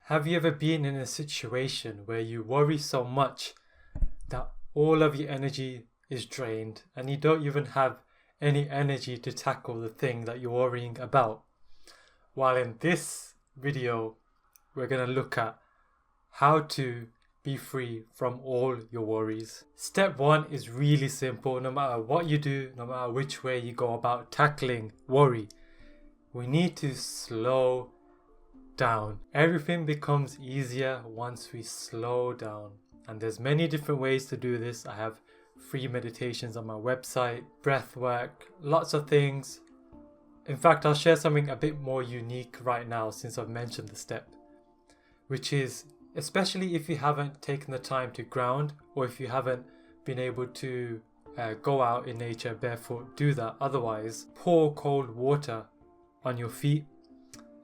Have you ever been in a situation where you worry so much that all of your energy is drained and you don't even have any energy to tackle the thing that you're worrying about? While in this video, we're going to look at how to be free from all your worries. Step 1 is really simple. No matter what you do, no matter which way you go about tackling worry, we need to slow down. Everything becomes easier once we slow down. And there's many different ways to do this. I have free meditations on my website, breath work, lots of things. In fact, I'll share something a bit more unique right now since I've mentioned the step, which is, especially if you haven't taken the time to ground, or if you haven't been able to go out in nature barefoot, do that. Otherwise, pour cold water on your feet.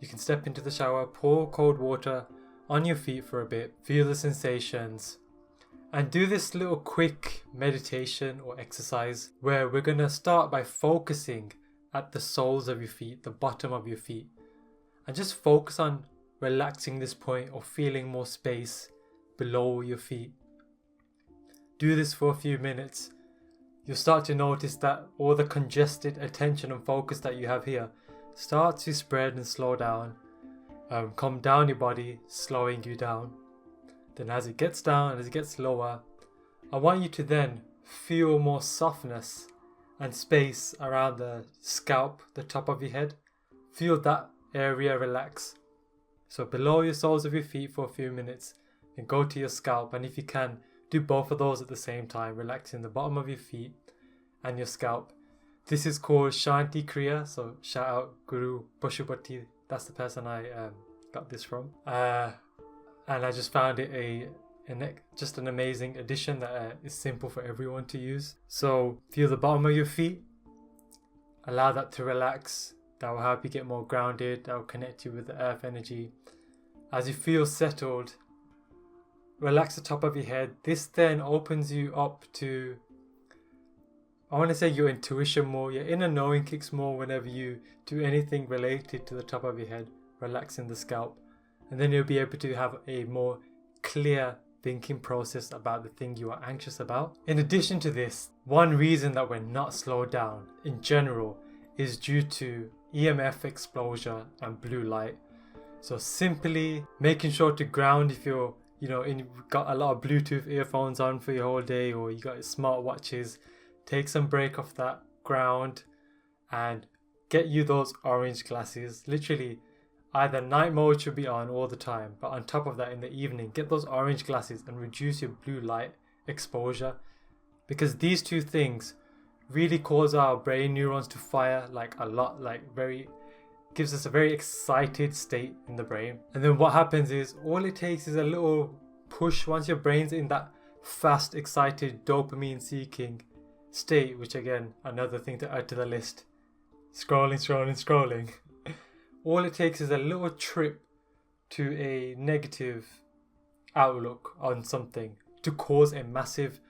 You can step into the shower, pour cold water on your feet for a bit, feel the sensations, and do this little quick meditation or exercise where we're going to start by focusing at the soles of your feet, the bottom of your feet, and just focus on relaxing this point or feeling more space below your feet. Do this for a few minutes. You'll start to notice that all the congested attention and focus that you have here starts to spread and slow down, come down your body, slowing you down. Then as it gets down and as it gets lower, I want you to then feel more softness and space around the scalp, the top of your head. Feel that area relax. So below your soles of your feet for a few minutes, and go to your scalp, and if you can, do both of those at the same time, relaxing the bottom of your feet and your scalp. This is called Shanti Kriya, so shout out Guru Pashupati, that's the person I got this from. And I just found it just an amazing addition that is simple for everyone to use. So feel the bottom of your feet, allow that to relax. That will help you get more grounded, that will connect you with the earth energy. As you feel settled, relax the top of your head. This then opens you up to, I want to say, your intuition more. Your inner knowing kicks more whenever you do anything related to the top of your head, relaxing the scalp. And then you'll be able to have a more clear thinking process about the thing you are anxious about. In addition to this, one reason that we're not slowed down in general is due to EMF exposure and blue light. So simply making sure to ground if you've got a lot of Bluetooth earphones on for your whole day, or you got your smart watches, take some break off that, ground, and get you those orange glasses. Literally, either night mode should be on all the time, but on top of that, in the evening, get those orange glasses and reduce your blue light exposure, because these two things really cause our brain neurons to fire like a lot, gives us a very excited state in the brain. And then what happens is, all it takes is a little push once your brain's in that fast, excited, dopamine seeking state, which again, another thing to add to the list, scrolling. All it takes is a little trip to a negative outlook on something to cause a massive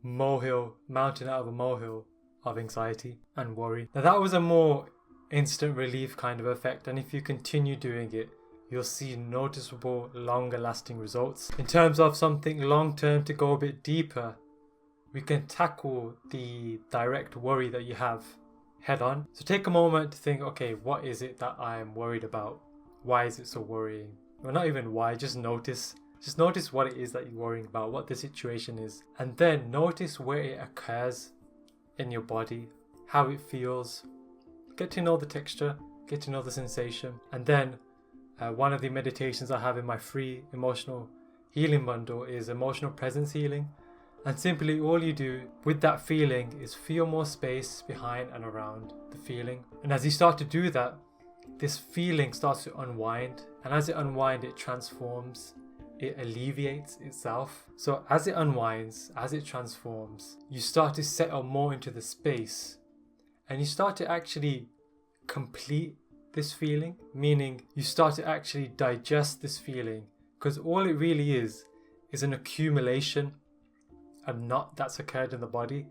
mountain out of a molehill of anxiety and worry. Now that was a more instant relief kind of effect, and if you continue doing it, you'll see noticeable longer lasting results. In terms of something long term, to go a bit deeper, we can tackle the direct worry that you have head on. So take a moment to think, okay, what is it that I am worried about? Why is it so worrying? Well, not even why, just notice what it is that you're worrying about, what the situation is, and then notice where it occurs in your body, how it feels. Get to know the texture, get to know the sensation. And then one of the meditations I have in my free emotional healing bundle is emotional presence healing. And simply all you do with that feeling is feel more space behind and around the feeling. And as you start to do that, this feeling starts to unwind. And as it unwinds, it transforms. It alleviates itself. So as it unwinds, as it transforms, you start to settle more into the space. And you start to actually complete this feeling. Meaning you start to actually digest this feeling. Because all it really is an accumulation a knot that's occurred in the body.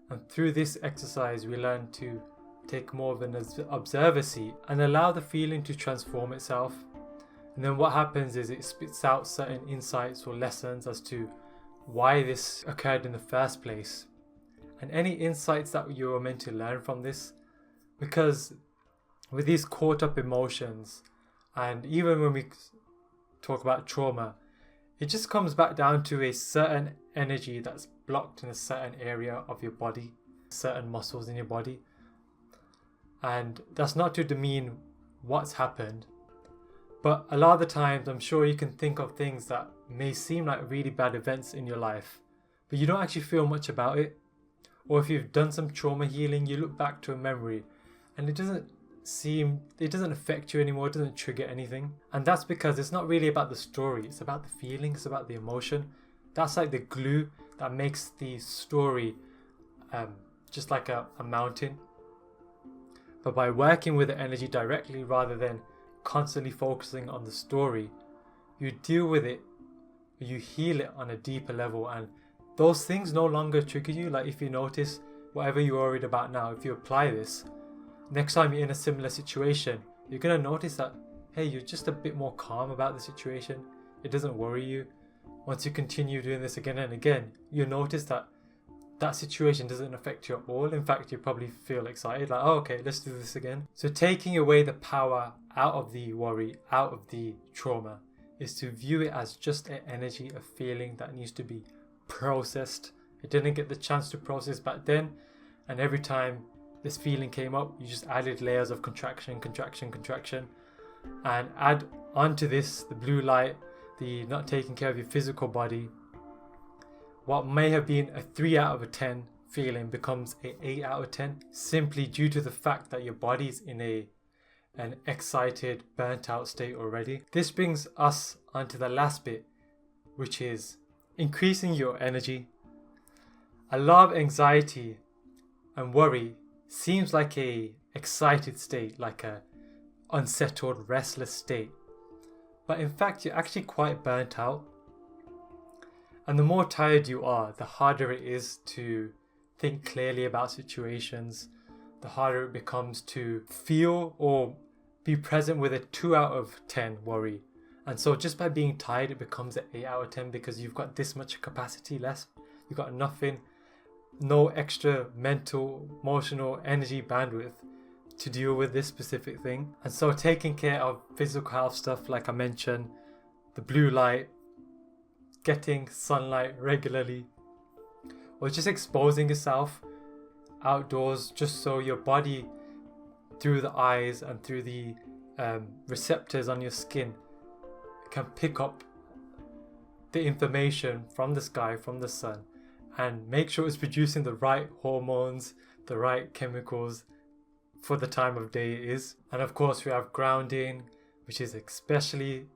And through this exercise, we learn to take more of an observer seat and allow the feeling to transform itself. And then what happens is it spits out certain insights or lessons as to why this occurred in the first place. And any insights that you are meant to learn from this, because with these caught up emotions, and even when we talk about trauma, it just comes back down to a certain energy that's blocked in a certain area of your body, certain muscles in your body. And that's not to demean what's happened, but a lot of the times I'm sure you can think of things that may seem like really bad events in your life, but you don't actually feel much about it. Or if you've done some trauma healing, you look back to a memory and it doesn't affect you anymore, it doesn't trigger anything. And that's because it's not really about the story, it's about the feeling, it's about the emotion. That's like the glue that makes the story just like a mountain. But by working with the energy directly rather than constantly focusing on the story, you deal with it, you heal it on a deeper level, and those things no longer trigger you. Like if you notice whatever you're worried about now, if you apply this, next time you're in a similar situation, you're going to notice that, hey, you're just a bit more calm about the situation. It doesn't worry you. Once you continue doing this again and again, you'll notice that that situation doesn't affect you at all. In fact, you probably feel excited, like, oh, okay, let's do this again. So taking away the power out of the worry, out of the trauma, is to view it as just an energy, a feeling that needs to be processed. It didn't get the chance to process back then, and every time this feeling came up, you just added layers of contraction, and add onto this the blue light, the not taking care of your physical body. What may have been a 3 out of 10 feeling becomes an 8 out of 10, simply due to the fact that your body's in an excited, burnt out state already. This brings us onto the last bit, which is increasing your energy. A lot of anxiety and worry seems like a excited state, like a unsettled, restless state. But in fact, you're actually quite burnt out. And the more tired you are, the harder it is to think clearly about situations, the harder it becomes to feel or be present with a 2 out of 10 worry. And so just by being tired, it becomes an 8 out of 10 because you've got this much capacity less. You've got nothing, no extra mental, emotional energy bandwidth to deal with this specific thing. And so taking care of physical health stuff, like I mentioned, the blue light, getting sunlight regularly, or just exposing yourself outdoors just so your body, through the eyes and through the receptors on your skin, can pick up the information from the sky, from the sun, and make sure it's producing the right hormones, the right chemicals for the time of day it is. And of course we have grounding, which is especially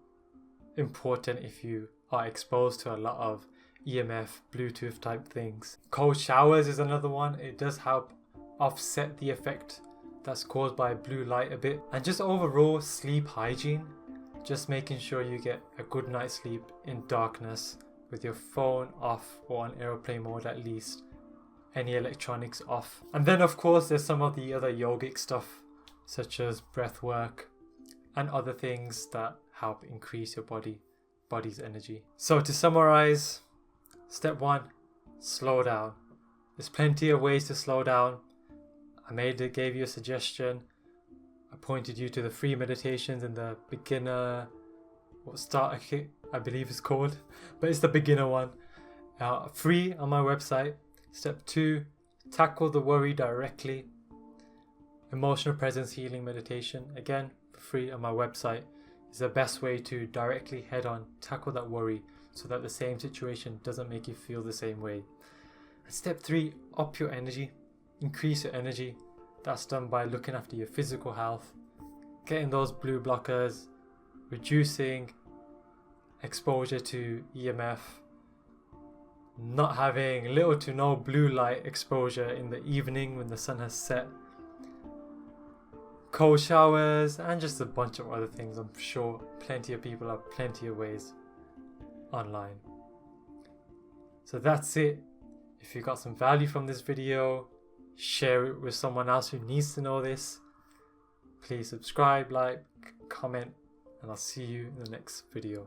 important if you are exposed to a lot of EMF, Bluetooth type things. Cold showers is another one. It does help offset the effect that's caused by blue light a bit. And just overall sleep hygiene, just making sure you get a good night's sleep in darkness with your phone off or on airplane mode at least, any electronics off. And then of course there's some of the other yogic stuff such as breath work and other things that help increase your body's energy. So to summarize, step 1, slow down. There's plenty of ways to slow down. Gave you a suggestion. I pointed you to the free meditations and the beginner starter kit, I believe it's called, but it's the beginner one. Free on my website. Step 2, tackle the worry directly. Emotional presence healing meditation, again for free on my website, is the best way to directly head on tackle that worry so that the same situation doesn't make you feel the same way. And step 3, up your energy, increase your energy. That's done by looking after your physical health, getting those blue blockers, reducing exposure to EMF, not having little to no blue light exposure in the evening when the sun has set, cold showers, and just a bunch of other things. I'm sure plenty of people have plenty of ways online. So that's it. If you got some value from this video, share it with someone else who needs to know this. Please subscribe, like, comment, and I'll see you in the next video.